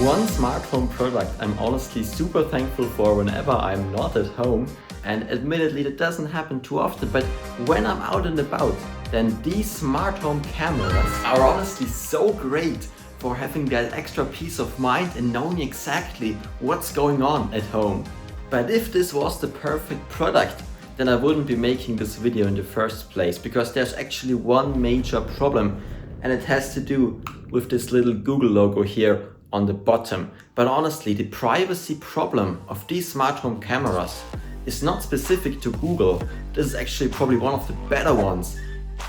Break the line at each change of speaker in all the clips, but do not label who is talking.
One smart home product I'm honestly super thankful for whenever I'm not at home, and admittedly that doesn't happen too often, but when I'm out and about, then these smart home cameras are honestly so great for having that extra peace of mind and knowing exactly what's going on at home. But if this was the perfect product, then I wouldn't be making this video in the first place, because there's actually one major problem, and it has to do with this little Google logo here on the bottom. But honestly, the privacy problem of these smart home cameras is not specific to Google. This is actually probably one of the better ones.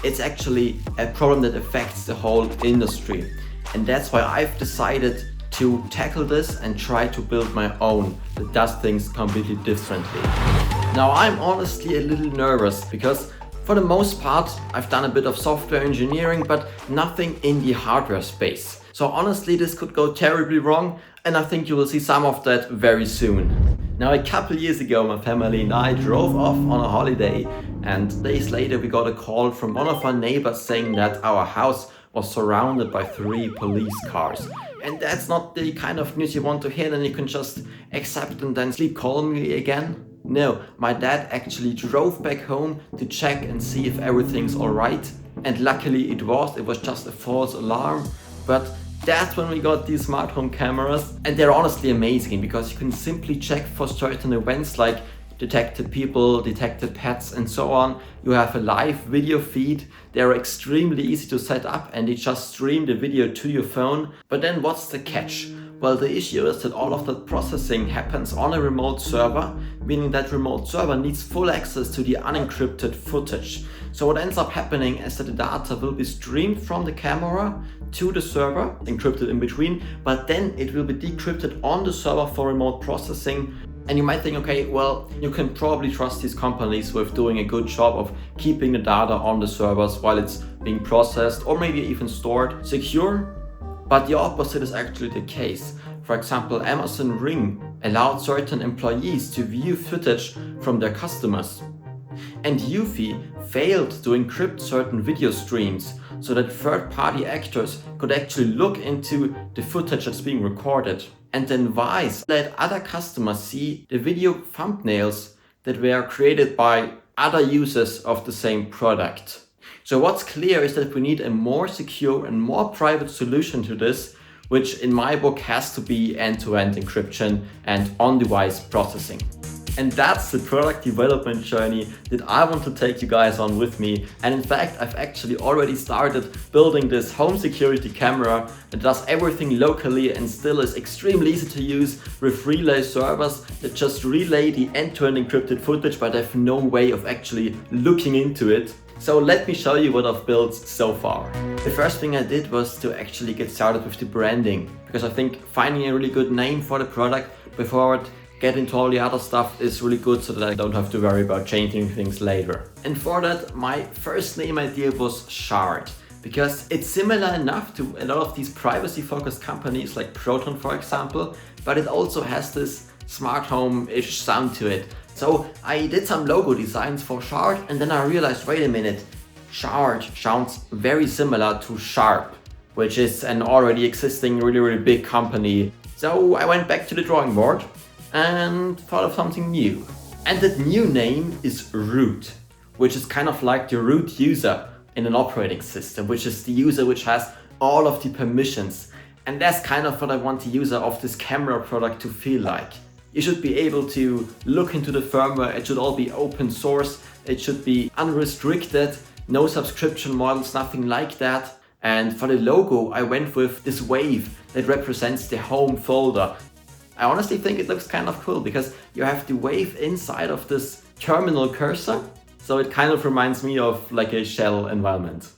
It's actually a problem that affects the whole industry. And that's why I've decided to tackle this and try to build my own that does things completely differently. Now, I'm honestly a little nervous because for the most part, I've done a bit of software engineering, but nothing in the hardware space. So honestly, this could go terribly wrong, and I think you will see some of that very soon. Now, a couple years ago, my family and I drove off on a holiday, and days later we got a call from one of our neighbors saying that our house was surrounded by 3 police cars. And that's not the kind of news you want to hear, and you can just accept and then sleep calmly again. No, my dad actually drove back home to check and see if everything's alright. And luckily it was just a false alarm. But that's when we got these smart home cameras, and they're honestly amazing because you can simply check for certain events like detected people, detected pets, and so on. You have a live video feed. They're extremely easy to set up, and they just stream the video to your phone. But then what's the catch? Well, the issue is that all of that processing happens on a remote server, meaning that remote server needs full access to the unencrypted footage. So what ends up happening is that the data will be streamed from the camera to the server, encrypted in between, but then it will be decrypted on the server for remote processing. And you might think, okay, well, you can probably trust these companies with doing a good job of keeping the data on the servers while it's being processed or maybe even stored secure. But the opposite is actually the case. For example, Amazon Ring allowed certain employees to view footage from their customers. And Eufy failed to encrypt certain video streams so that third-party actors could actually look into the footage that's being recorded. And then Vice let other customers see the video thumbnails that were created by other users of the same product. So what's clear is that we need a more secure and more private solution to this, which in my book has to be end-to-end encryption and on-device processing. And that's the product development journey that I want to take you guys on with me. And in fact, I've actually already started building this home security camera that does everything locally and still is extremely easy to use with relay servers that just relay the end-to-end encrypted footage, but have no way of actually looking into it. So let me show you what I've built so far. The first thing I did was to actually get started with the branding, because I think finding a really good name for the product before it get into all the other stuff is really good, so that I don't have to worry about changing things later. And for that, my first name idea was Shard, because it's similar enough to a lot of these privacy focused companies like Proton, for example, but it also has this smart home-ish sound to it. So I did some logo designs for Shard, and then I realized, wait a minute, Shard sounds very similar to Sharp, which is an already existing really big company. So I went back to the drawing board and thought of something new. And that new name is root, which is kind of like the root user in an operating system, which is the user which has all of the permissions. And that's kind of what I want the user of this camera product to feel like. You should be able to look into the firmware, it should all be open source, it should be unrestricted, no subscription models, nothing like that. And for the logo, I went with this wave that represents the home folder. I honestly think it looks kind of cool because you have the wave inside of this terminal cursor. So it kind of reminds me of like a shell environment.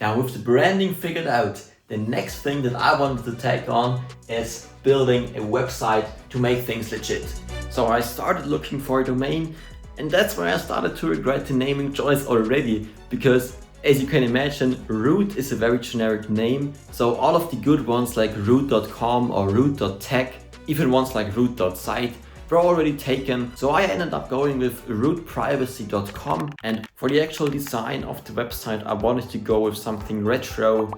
Now with the branding figured out, the next thing that I wanted to take on is building a website to make things legit. So I started looking for a domain, and that's where I started to regret the naming choice already, because as you can imagine, root is a very generic name. So all of the good ones like root.com or root.tech, even ones like root.site, were already taken. So I ended up going with rootprivacy.com, and for the actual design of the website I wanted to go with something retro,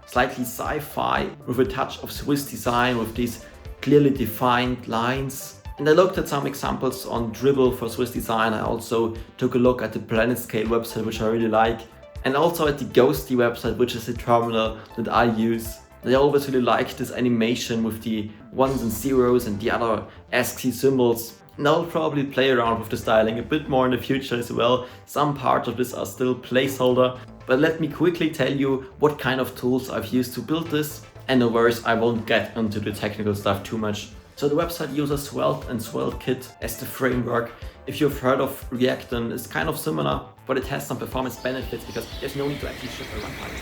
slightly sci-fi, with a touch of Swiss design, with these clearly defined lines. And I looked at some examples on Dribble for Swiss design. I also took a look at the Planet Scale website, which I really like, and also at the Ghosty website, which is a terminal that I use. I always really liked this animation with the ones and zeros and the other ASCII symbols. And I'll probably play around with the styling a bit more in the future as well. Some parts of this are still placeholder, but let me quickly tell you what kind of tools I've used to build this. And no worries, I won't get into the technical stuff too much. So the website uses Svelte and SvelteKit as the framework. If you've heard of React, then it's kind of similar, but it has some performance benefits because there's no need to actually ship a runtime.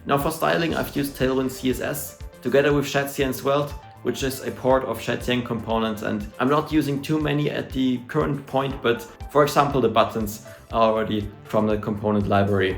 Now for styling, I've used Tailwind CSS together with Shadcyan and Svelte, which is a port of Shadcyan components, and I'm not using too many at the current point, but for example the buttons are already from the component library.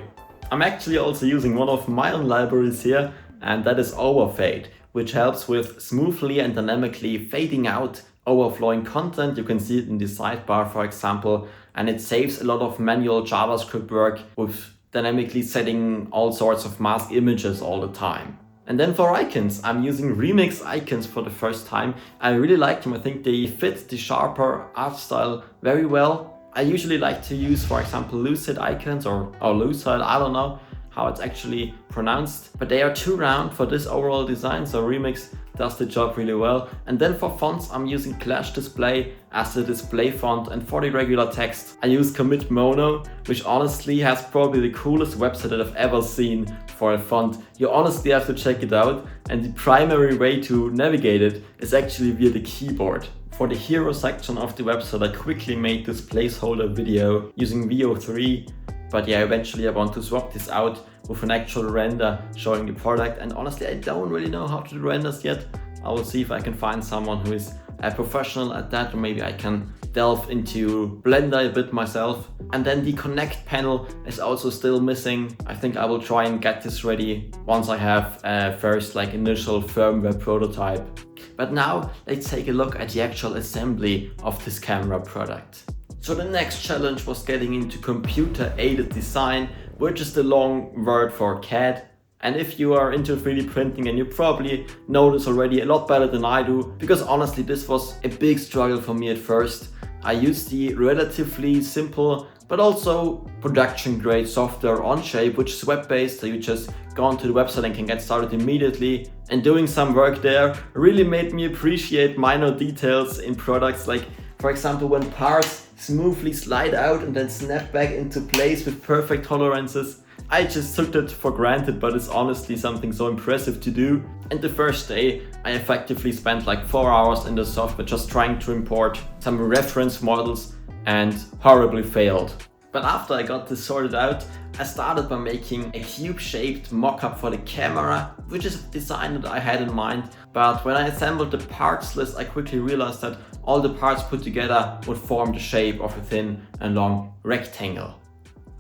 I'm actually also using one of my own libraries here, and that is Overfade, which helps with smoothly and dynamically fading out overflowing content. You can see it in the sidebar, for example, and it saves a lot of manual JavaScript work with dynamically setting all sorts of mask images all the time. And then for icons, I'm using Remix icons for the first time. I really like them. I think they fit the sharper art style very well. I usually like to use, for example, Lucid icons or Lucid, I don't know how it's actually pronounced, but they are too round for this overall design, so Remix does the job really well. And then for fonts, I'm using Clash Display as the display font, and for the regular text, I use Commit Mono, which honestly has probably the coolest website that I've ever seen for a font. You honestly have to check it out, and the primary way to navigate it is actually via the keyboard. For the hero section of the website, I quickly made this placeholder video using VO3, but yeah, eventually I want to swap this out with an actual render showing the product, and honestly I don't really know how to do renders yet. I will see if I can find someone who is a professional at that, or maybe I can delve into Blender a bit myself. And then the connect panel is also still missing. I think I will try and get this ready once I have a first initial firmware prototype. But now let's take a look at the actual assembly of this camera product. So the next challenge was getting into computer-aided design, which is the long word for CAD. And if you are into 3D printing, and you probably know this already a lot better than I do, because honestly this was a big struggle for me at first. I used the relatively simple but also production grade software Onshape, which is web-based, so you just go onto the website and can get started immediately. And doing some work there really made me appreciate minor details in products, like for example when parts smoothly slide out and then snap back into place with perfect tolerances. I just took that for granted, but it's honestly something so impressive to do. And the first day I effectively spent 4 hours in the software just trying to import some reference models and horribly failed. But after I got this sorted out, I started by making a cube-shaped mock-up for the camera, which is a design that I had in mind. But when I assembled the parts list, I quickly realized that all the parts put together would form the shape of a thin and long rectangle.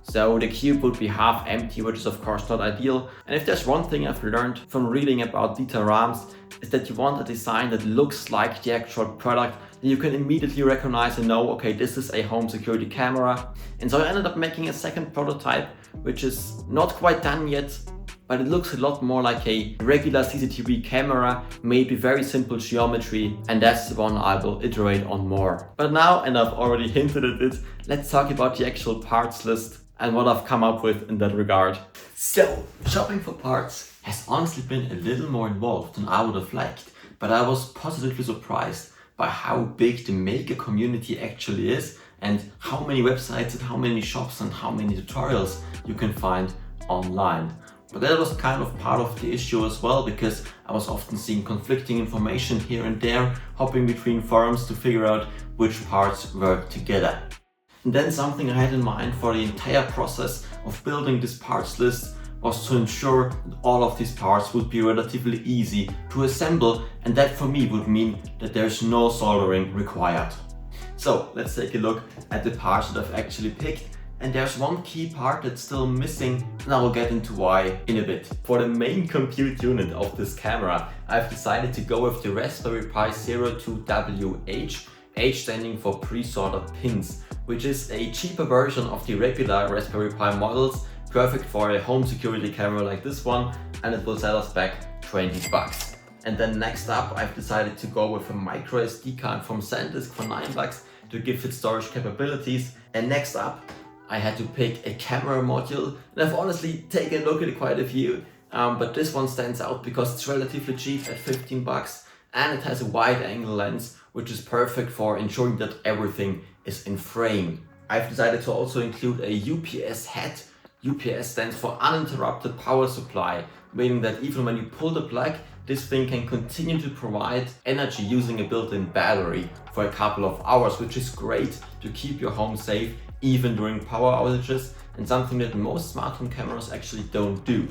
So the cube would be half empty, which is of course not ideal. And if there's one thing I've learned from reading about Dieter Rams, is that you want a design that looks like the actual product, that you can immediately recognize and know, okay, this is a home security camera. And so I ended up making a second prototype, which is not quite done yet, but it looks a lot more like a regular CCTV camera made with very simple geometry, and that's the one I will iterate on more. But now, and I've already hinted at it, let's talk about the actual parts list and what I've come up with in that regard. So, shopping for parts has honestly been a little more involved than I would have liked, but I was positively surprised by how big the maker community actually is, and how many websites and how many shops and how many tutorials you can find online. But that was kind of part of the issue as well, because I was often seeing conflicting information here and there, hopping between forums to figure out which parts work together. And then something I had in mind for the entire process of building this parts list was to ensure that all of these parts would be relatively easy to assemble, and that for me would mean that there's no soldering required. So let's take a look at the parts that I've actually picked. And there's one key part that's still missing, and I will get into why in a bit. For the main compute unit of this camera, I've decided to go with the Raspberry Pi 02WH, H standing for pre-soldered pins, which is a cheaper version of the regular Raspberry Pi models, perfect for a home security camera like this one, and it will set us back 20 bucks. And then next up, I've decided to go with a micro SD card from SanDisk for 9 bucks to give it storage capabilities. And next up, I had to pick a camera module, and I've honestly taken a look at quite a few, but this one stands out because it's relatively cheap at 15 bucks, and it has a wide angle lens, which is perfect for ensuring that everything is in frame. I've decided to also include a UPS head. UPS stands for uninterrupted power supply, meaning that even when you pull the plug, this thing can continue to provide energy using a built-in battery for a couple of hours, which is great to keep your home safe even during power outages, and something that most smart home cameras actually don't do.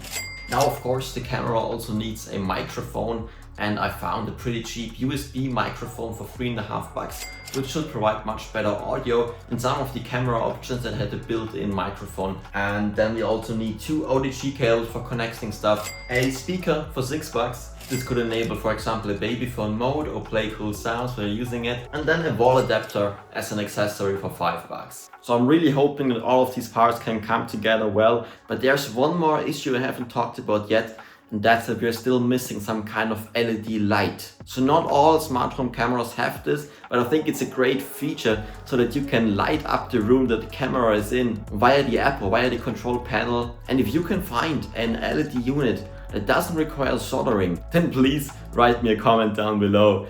Now, of course, the camera also needs a microphone, and I found a pretty cheap USB microphone for 3.5 bucks, which should provide much better audio than some of the camera options that had a built-in microphone. And then we also need 2 OTG cables for connecting stuff, a speaker for 6 bucks. This could enable, for example, a babyphone mode or play cool sounds while you're using it, and then a wall adapter as an accessory for 5 bucks. So I'm really hoping that all of these parts can come together well, but there's one more issue I haven't talked about yet, and that's that we're still missing some kind of LED light. So not all smart home cameras have this, but I think it's a great feature so that you can light up the room that the camera is in via the app or via the control panel. And if you can find an LED unit that doesn't require soldering, then please write me a comment down below.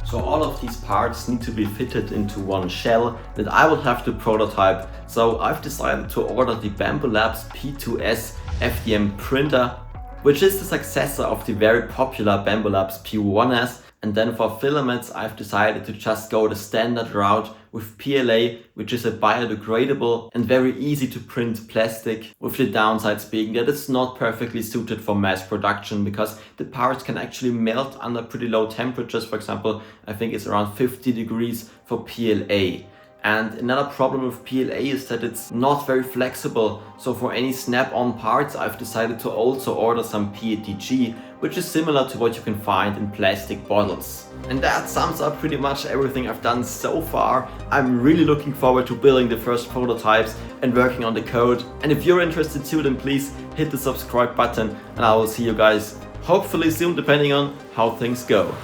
So all of these parts need to be fitted into one shell that I will have to prototype. So I've decided to order the Bambu Labs P2S FDM printer, which is the successor of the very popular Bambu Labs P1S. And then for filaments, I've decided to just go the standard route with PLA, which is a biodegradable and very easy to print plastic, with the downsides being that it's not perfectly suited for mass production because the parts can actually melt under pretty low temperatures. For example, I think it's around 50 degrees for PLA. And another problem with PLA is that it's not very flexible. So for any snap-on parts, I've decided to also order some PETG, which is similar to what you can find in plastic bottles. And that sums up pretty much everything I've done so far. I'm really looking forward to building the first prototypes and working on the code. And if you're interested too, then please hit the subscribe button, and I will see you guys hopefully soon, depending on how things go.